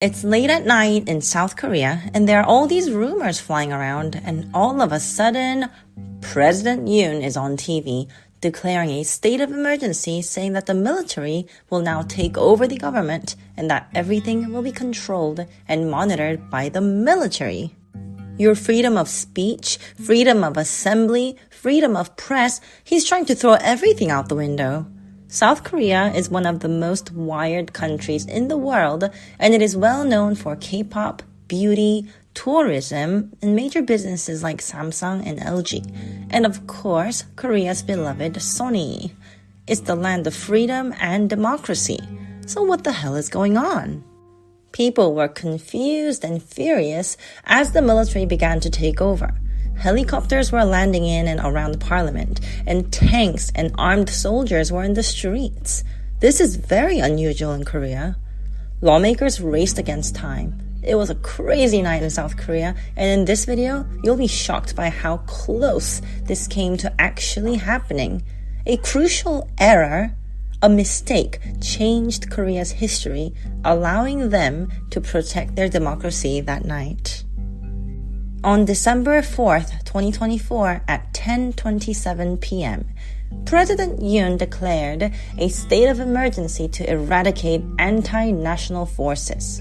It's late at night in South Korea, and there are all these rumors flying around, and all of a sudden, President Yoon is on TV declaring a state of emergency, saying that the military will now take over the government and that everything will be controlled and monitored by the military. Your freedom of speech, freedom of assembly, freedom of press, he's trying to throw everything out the window. South Korea is one of the most wired countries in the world, and it is well known for K-pop, beauty, tourism, and major businesses like Samsung and LG. And of course, Korea's beloved Sony. It's the land of freedom and democracy. So what the hell is going on? People were confused and furious as the military began to take over. Helicopters were landing in and around Parliament, and tanks and armed soldiers were in the streets. This is very unusual in Korea. Lawmakers raced against time. It was a crazy night in South Korea, and in this video, you'll be shocked by how close this came to actually happening. A crucial error, a mistake, changed Korea's history, allowing them to protect their democracy that night. On December 4th, 2024 at 10:27 p.m., President Yoon declared a state of emergency to eradicate anti-national forces.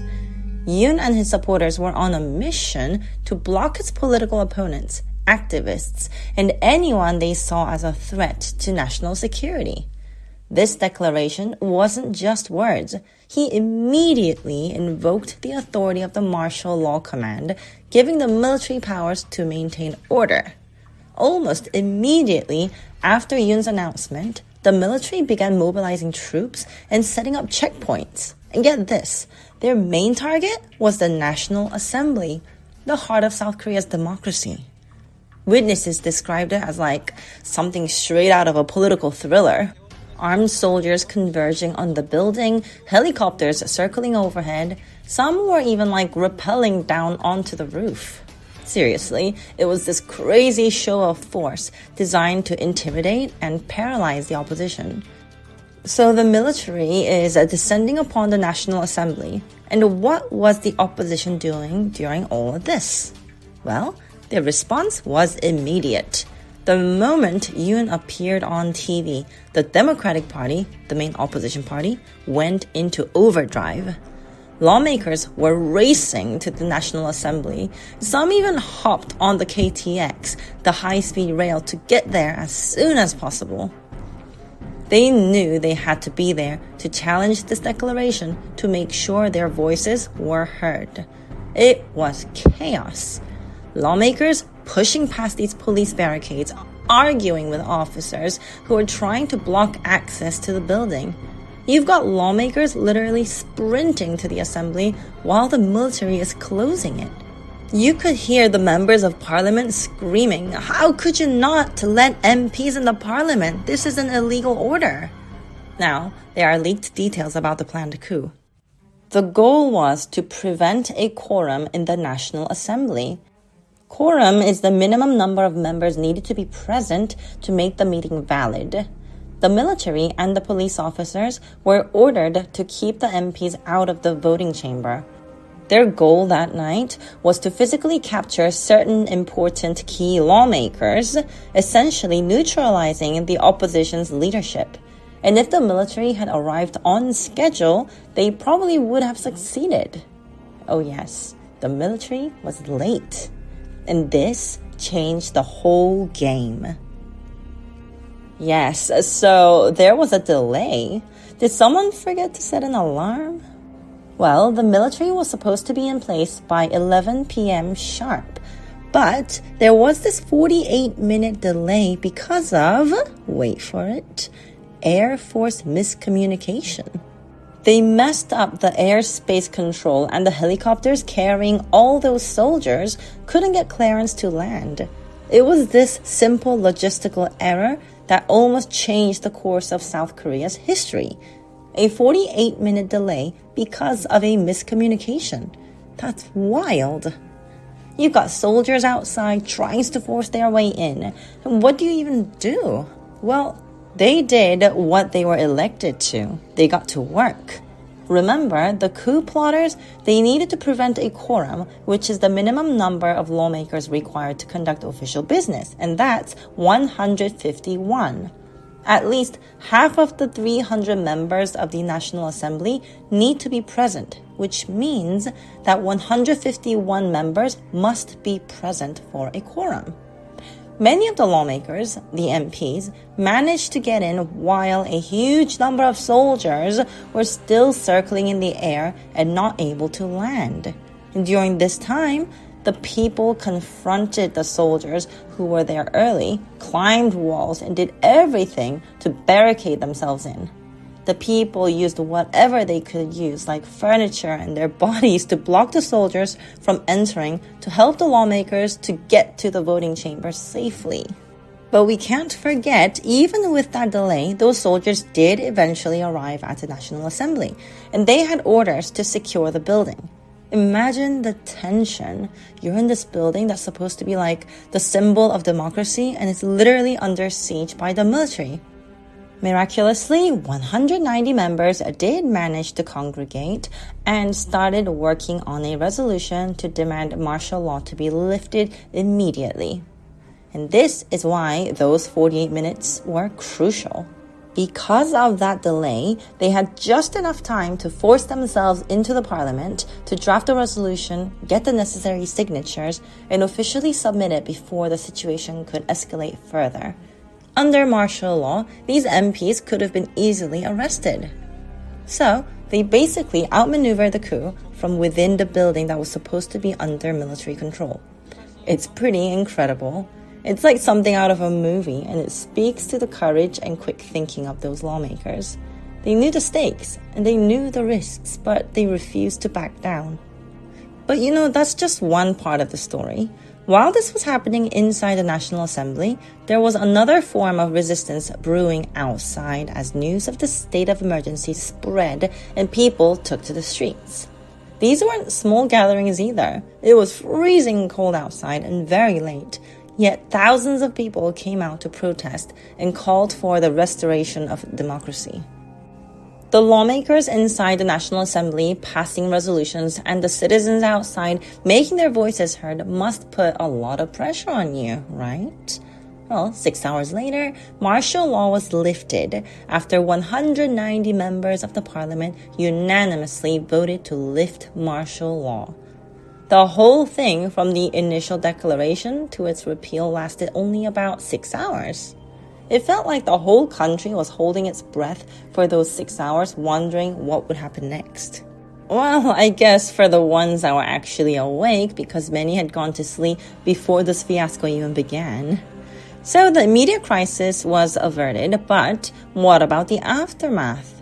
Yoon and his supporters were on a mission to block his political opponents, activists, and anyone they saw as a threat to national security. This declaration wasn't just words. He immediately invoked the authority of the martial law command, giving the military powers to maintain order. Almost immediately after Yoon's announcement, the military began mobilizing troops and setting up checkpoints. And get this, their main target was the National Assembly, the heart of South Korea's democracy. Witnesses described it as like something straight out of a political thriller. Armed soldiers converging on the building, helicopters circling overhead. Some were even like rappelling down onto the roof. Seriously, it was this crazy show of force designed to intimidate and paralyze the opposition. So the military is descending upon the National Assembly. And what was the opposition doing during all of this? Well, their response was immediate. The moment Yoon appeared on TV, the Democratic Party, the main opposition party, went into overdrive. Lawmakers were racing to the National Assembly. Some even hopped on the KTX, the high-speed rail, to get there as soon as possible. They knew they had to be there to challenge this declaration to make sure their voices were heard. It was chaos. Lawmakers pushing past these police barricades, arguing with officers who are trying to block access to the building. You've got lawmakers literally sprinting to the assembly while the military is closing it. You could hear the members of parliament screaming, "How could you not let MPs in the parliament? This is an illegal order." Now, there are leaked details about the planned coup. The goal was to prevent a quorum in the National Assembly. Quorum is the minimum number of members needed to be present to make the meeting valid. The military and the police officers were ordered to keep the MPs out of the voting chamber. Their goal that night was to physically capture certain important key lawmakers, essentially neutralizing the opposition's leadership. And if the military had arrived on schedule, they probably would have succeeded. Oh yes, the military was late. And this changed the whole game. Yes, so there was a delay. Did someone forget to set an alarm? Well, the military was supposed to be in place by 11 p.m. sharp. But there was this 48-minute delay because of, wait for it, Air Force miscommunication. They messed up the airspace control, and the helicopters carrying all those soldiers couldn't get clearance to land. It was this simple logistical error that almost changed the course of South Korea's history. A 48-minute delay because of a miscommunication. That's wild. You've got soldiers outside trying to force their way in. And what do you even do? Well, they did what they were elected to. They got to work. Remember, the coup plotters, they needed to prevent a quorum, which is the minimum number of lawmakers required to conduct official business, and that's 151. At least half of the 300 members of the National Assembly need to be present, which means that 151 members must be present for a quorum. Many of the lawmakers, the MPs, managed to get in while a huge number of soldiers were still circling in the air and not able to land. And during this time, the people confronted the soldiers who were there early, climbed walls, and did everything to barricade themselves in. The people used whatever they could use, like furniture and their bodies, to block the soldiers from entering to help the lawmakers to get to the voting chambers safely. But we can't forget, even with that delay, those soldiers did eventually arrive at the National Assembly, and they had orders to secure the building. Imagine the tension. You're in this building that's supposed to be like the symbol of democracy, and it's literally under siege by the military. Miraculously, 190 members did manage to congregate and started working on a resolution to demand martial law to be lifted immediately. And this is why those 48 minutes were crucial. Because of that delay, they had just enough time to force themselves into the parliament to draft a resolution, get the necessary signatures, and officially submit it before the situation could escalate further. Under martial law, these MPs could have been easily arrested. So, they basically outmaneuvered the coup from within the building that was supposed to be under military control. It's pretty incredible. It's like something out of a movie, and it speaks to the courage and quick thinking of those lawmakers. They knew the stakes, and they knew the risks, but they refused to back down. But that's just one part of the story. While this was happening inside the National Assembly, there was another form of resistance brewing outside as news of the state of emergency spread and people took to the streets. These weren't small gatherings either. It was freezing cold outside and very late, yet thousands of people came out to protest and called for the restoration of democracy. The lawmakers inside the National Assembly passing resolutions and the citizens outside making their voices heard must put a lot of pressure on you, right? Well, 6 hours later, martial law was lifted after 190 members of the parliament unanimously voted to lift martial law. The whole thing from the initial declaration to its repeal lasted only about 6 hours. It felt like the whole country was holding its breath for those 6 hours, wondering what would happen next. Well, I guess for the ones that were actually awake, because many had gone to sleep before this fiasco even began. So the immediate crisis was averted, but what about the aftermath?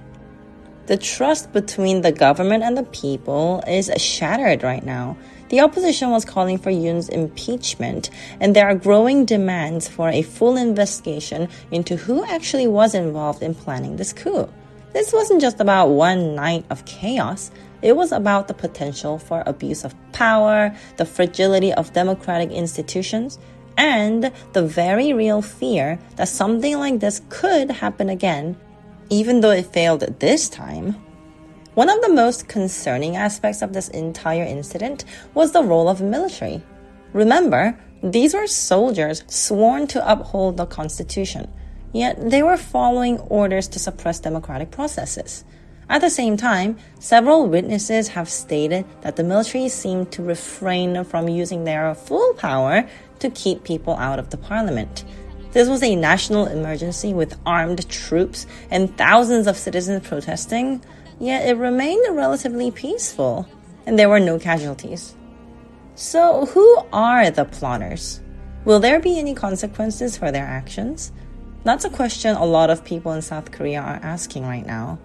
The trust between the government and the people is shattered right now. The opposition was calling for Yoon's impeachment, and there are growing demands for a full investigation into who actually was involved in planning this coup. This wasn't just about one night of chaos. It was about the potential for abuse of power, the fragility of democratic institutions, and the very real fear that something like this could happen again, even though it failed this time. One of the most concerning aspects of this entire incident was the role of military. Remember, these were soldiers sworn to uphold the Constitution, yet they were following orders to suppress democratic processes. At the same time, several witnesses have stated that the military seemed to refrain from using their full power to keep people out of the parliament. This was a national emergency with armed troops and thousands of citizens protesting, yet it remained relatively peaceful, and there were no casualties. So who are the plotters? Will there be any consequences for their actions? That's a question a lot of people in South Korea are asking right now.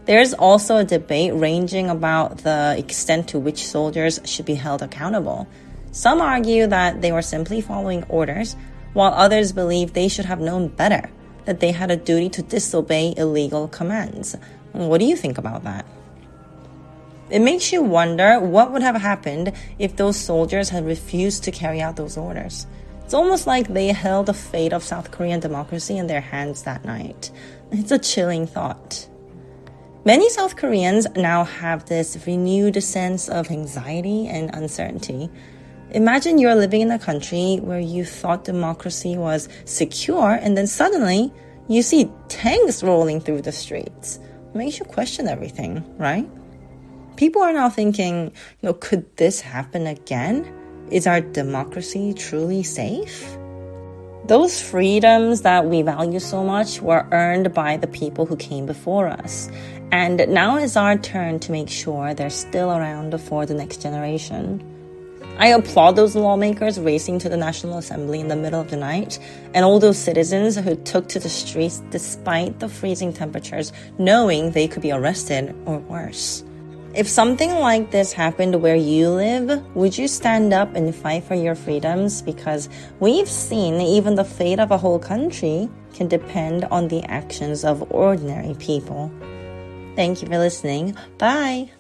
There's also a debate ranging about the extent to which soldiers should be held accountable. Some argue that they were simply following orders, while others believe they should have known better, that they had a duty to disobey illegal commands. What do you think about that? It makes you wonder what would have happened if those soldiers had refused to carry out those orders. It's almost like they held the fate of South Korean democracy in their hands that night. It's a chilling thought. Many South Koreans now have this renewed sense of anxiety and uncertainty. Imagine you're living in a country where you thought democracy was secure, and then suddenly you see tanks rolling through the streets. It makes you question everything, right? People are now thinking, could this happen again? Is our democracy truly safe? Those freedoms that we value so much were earned by the people who came before us. And now it's our turn to make sure they're still around for the next generation. I applaud those lawmakers racing to the National Assembly in the middle of the night, and all those citizens who took to the streets despite the freezing temperatures, knowing they could be arrested or worse. If something like this happened where you live, would you stand up and fight for your freedoms? Because we've seen even the fate of a whole country can depend on the actions of ordinary people. Thank you for listening. Bye!